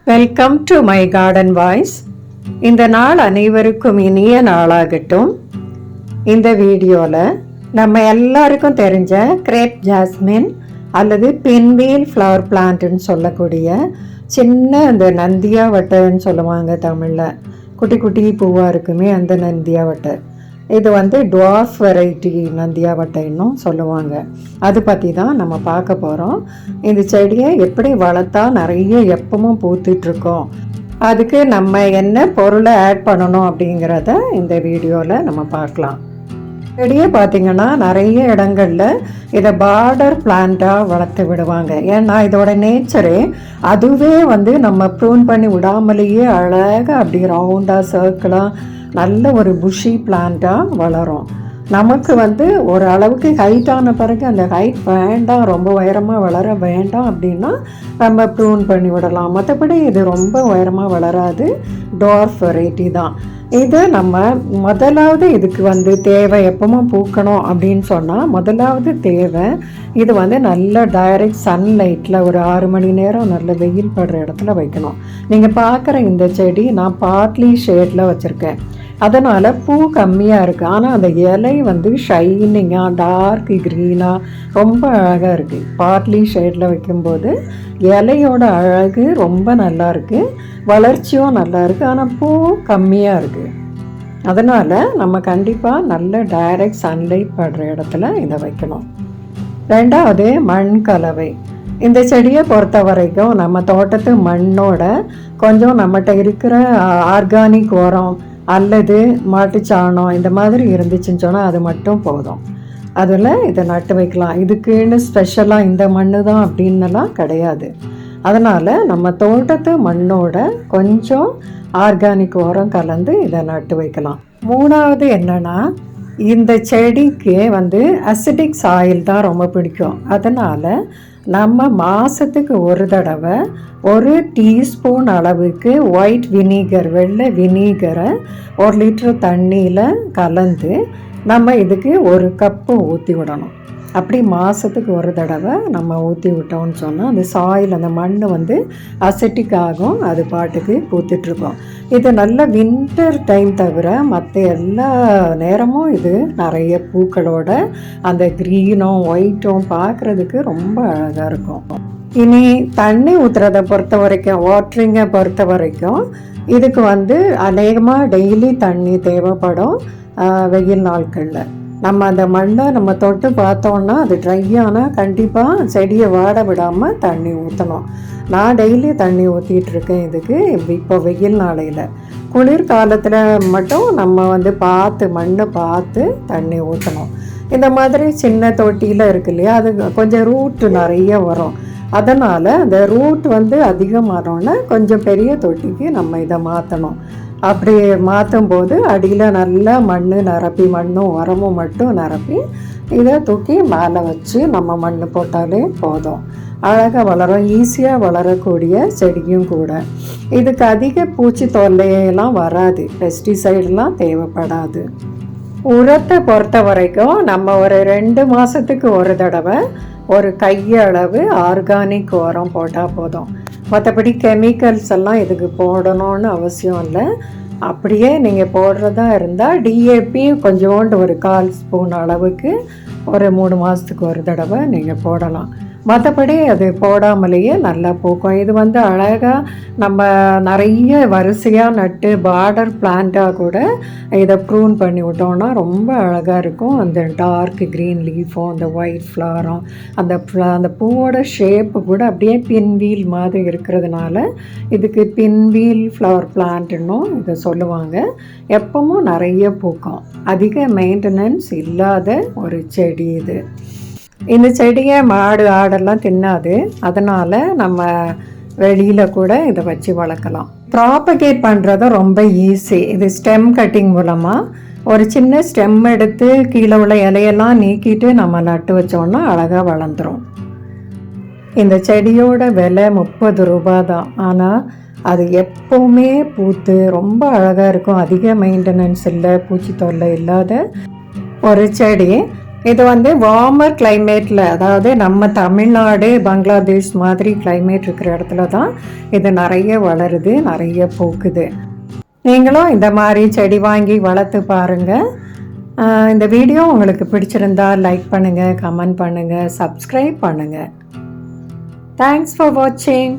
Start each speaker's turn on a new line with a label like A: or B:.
A: Welcome to my garden voice. இந்த நாள் அனைவருக்கும் இனிய நாளாகட்டும். இந்த வீடியோவில் நம்ம எல்லாருக்கும் தெரிஞ்ச கிரேப் ஜாஸ்மின் அல்லது பின்வீல் ஃப்ளவர் பிளான்ட்னு சொல்லக்கூடிய சின்ன இந்த நந்தியாவட்டைன்னு சொல்லுவாங்க தமிழில். குட்டி குட்டி பூவாக இருக்குமே அந்த நந்தியாவட்டை. இது dwarf வெரைட்டி நந்தியாவட்டைன்னும் சொல்லுவாங்க. அது பற்றி தான் நம்ம பார்க்க போகிறோம். இந்த செடியை எப்படி வளர்த்தா நிறைய எப்பவும் பூத்துட்ருக்கோம், அதுக்கு நம்ம என்ன பொருளை ஆட் பண்ணணும் அப்படிங்கிறத இந்த வீடியோவில் நம்ம பார்க்கலாம். செடியை பார்த்திங்கன்னா நிறைய இடங்களில் இதை பார்டர் பிளான்ட்டாக வளர்த்து விடுவாங்க. ஏன்னா இதோட நேச்சரே அதுவே நம்ம ப்ரூன் பண்ணி விடாமலேயே அழகாக அப்படி ரவுண்டாக சர்க்கிளாக நல்ல ஒரு புஷி பிளான்ட்டாக வளரும். நமக்கு ஒரு அளவுக்கு ஹைட்டான பிறகு அந்த ஹைட் வேண்டாம், ரொம்ப உயரமாக வளர வேண்டாம் அப்படின்னா நம்ம ப்ரூன் பண்ணி விடலாம். மற்றபடி இது ரொம்ப உயரமாக வளராது, dwarf வெரைட்டி தான். இது நம்ம முதலாவது இதுக்கு தேவை எப்பவும் பூக்கணும் அப்படின்னு சொன்னால் முதலாவது தேவை இது நல்ல டைரக்ட் சன்லைட்டில் ஒரு 6 மணி நேரம் நல்ல வெயில் படுற இடத்துல வைக்கணும். நீங்கள் பார்க்குற இந்த செடி நான் பார்ட்லி ஷேடில் வச்சுருக்கேன், அதனால் பூ கம்மியாக இருக்குது. ஆனால் அந்த இலை ஷைனிங்காக டார்க் க்ரீனாக ரொம்ப அழகாக இருக்குது. பார்ட்லி ஷேடில் வைக்கும்போது இலையோட அழகு ரொம்ப நல்லா இருக்குது, வளர்ச்சியும் நல்லா இருக்குது. ஆனால் பூ கம்மியாக இருக்குது. அதனால் நம்ம கண்டிப்பாக நல்ல டைரக்ட் சன்லைட் படுற இடத்துல இதை வைக்கணும். ரெண்டாவது மண் கலவை. இந்த செடியை பொறுத்த வரைக்கும் நம்ம தோட்டத்து மண்ணோட கொஞ்சம் நம்மகிட்ட இருக்கிற ஆர்கானிக் உரம் அல்லது மாட்டுச்சாணம் இந்த மாதிரி இருந்துச்சுன்னு சொன்னால் அது மட்டும் போதும். அதில் இதை நட்டு வைக்கலாம். இதுக்குன்னு ஸ்பெஷலாக இந்த மண் தான் அப்படின்னுலாம் கிடையாது. அதனால் நம்ம தோட்டத்து மண்ணோட கொஞ்சம் ஆர்கானிக் உரம் கலந்து இதை நட்டு வைக்கலாம். மூணாவது என்னென்னா, இந்த செடிக்கு அசிடிக் சாயில் தான் ரொம்ப பிடிக்கும். அதனால் நம்ம மாதத்துக்கு ஒரு தடவை 1 டீஸ்பூன் அளவுக்கு ஒயிட் வினிகர், வெள்ளை வினிகரை 1 லிட்டர் தண்ணியில் கலந்து நம்ம இதுக்கு 1 கப்பு ஊற்றி விடணும். அப்படி மாதத்துக்கு ஒரு தடவை நம்ம ஊற்றி விட்டோம்னு சொன்னால் அந்த சாயில், அந்த மண் அசிட்டிக் ஆகும், அது பாட்டுக்கு பூத்துட்ருக்கோம். இது நல்ல வின்டர் டைம் தவிர மற்ற எல்லா நேரமும் இது நிறைய பூக்களோட அந்த க்ரீனும் ஒயிட்டும் பார்க்குறதுக்கு ரொம்ப அழகாக இருக்கும். இனி தண்ணி ஊற்றுறதை பொறுத்த வரைக்கும், வாட்ரிங்கை பொறுத்த வரைக்கும் இதுக்கு அநேகமாக டெய்லி தண்ணி தேவைப்படும். வெயில் நாட்களில் நம்ம அந்த மண்ணை நம்ம தொட்டு பார்த்தோன்னா அது ட்ரை ஆனால் கண்டிப்பாக செடியை வாட விடாமல் தண்ணி ஊற்றணும். நான் டெய்லி தண்ணி ஊற்றிட்டுருக்கேன் இதுக்கு. இப்போ வெயில் நாளையில், குளிர்காலத்தில் மட்டும் நம்ம பார்த்து மண்ணை பார்த்து தண்ணி ஊற்றணும். இந்த மாதிரி சின்ன தொட்டியில் இருக்கு இல்லையா, அது கொஞ்சம் ரூட்டு நிறைய வரும். அதனால் அந்த ரூட் அதிகமானோன்னா கொஞ்சம் பெரிய தொட்டிக்கு நம்ம இதை மாற்றணும். அப்படி மாற்றும் போது அடியில் நல்லா மண் நிரப்பி, மண்ணும் உரமும் மட்டும் நிரப்பி இதை தூக்கி மேலே வச்சு நம்ம மண் போட்டாலே போதும். அழகாக வளரும், ஈஸியாக வளரக்கூடிய செடியும் கூட. இதுக்கு அதிக பூச்சி தொல்லையெல்லாம் வராது, பெஸ்டிசைடெலாம் தேவைப்படாது. உரத்தை பொறுத்த வரைக்கும் நம்ம ஒரு 2 மாதத்துக்கு ஒரு தடவை ஒரு கையளவு ஆர்கானிக் உரம் போட்டால் போதும். மற்றபடி கெமிக்கல்ஸ் எல்லாம் இதுக்கு போடணும்னு அவசியம் இல்லை. அப்படியே நீங்கள் போடுறதா இருந்தால் டிஏபி கொஞ்சோண்டு ஒரு 1/4 ஸ்பூன் அளவுக்கு ஒரு 3 மாதத்துக்கு ஒரு தடவை நீங்கள் போடலாம். மற்றபடி அது போடாமலேயே நல்லா பூக்கும். இது அழகாக நம்ம நிறைய வரிசையாக நட்டு பார்டர் பிளான்ட்டாக கூட இதை ப்ரூன் பண்ணி விட்டோம்னா ரொம்ப அழகாக இருக்கும். அந்த டார்க் க்ரீன் லீஃபும் அந்த ஒயிட் ஃப்ளவரும் அந்த பூவோட ஷேப்பு கூட அப்படியே பின்வீல் மாதிரி இருக்கிறதுனால இதுக்கு பின்வீல் ஃப்ளவர் பிளான்ட்னும் இதை சொல்லுவாங்க. எப்பவும் நிறைய பூக்கும், அதிக மெயின்டெனன்ஸ் இல்லாத ஒரு செடி இது. இந்த செடியை மாடு ஆடெல்லாம் தின்னாது, அதனால் நம்ம வெளியில் கூட இதை வச்சு வளர்க்கலாம். ப்ராப்பகேட் பண்ணுறது ரொம்ப ஈஸி. இது ஸ்டெம் கட்டிங் மூலமாக ஒரு சின்ன ஸ்டெம் எடுத்து கீழே உள்ள இலையெல்லாம் நீக்கிட்டு நம்ம நட்டு வச்சோன்னா அழகாக வளர்ந்துடும். இந்த செடியோட விலை 30 ரூபா தான். ஆனால் அது எப்போவுமே பூத்து ரொம்ப அழகாக இருக்கும். அதிக மெயின்டெனன்ஸ் இல்லை, பூச்சி தொல்லை இல்லாத ஒரு செடி. இது வார்மர் கிளைமேட்டில், அதாவது நம்ம தமிழ்நாடு பங்களாதேஷ் மாதிரி கிளைமேட் இருக்கிற இடத்துல தான் இது நிறைய வளருது, நிறைய பூக்குது. நீங்களும் இந்த மாதிரி செடி வாங்கி வளர்த்து பாருங்கள். இந்த வீடியோ உங்களுக்கு பிடிச்சிருந்தா லைக் பண்ணுங்கள், கமெண்ட் பண்ணுங்கள், சப்ஸ்கிரைப் பண்ணுங்கள். தேங்க்ஸ் ஃபார் வாட்சிங்.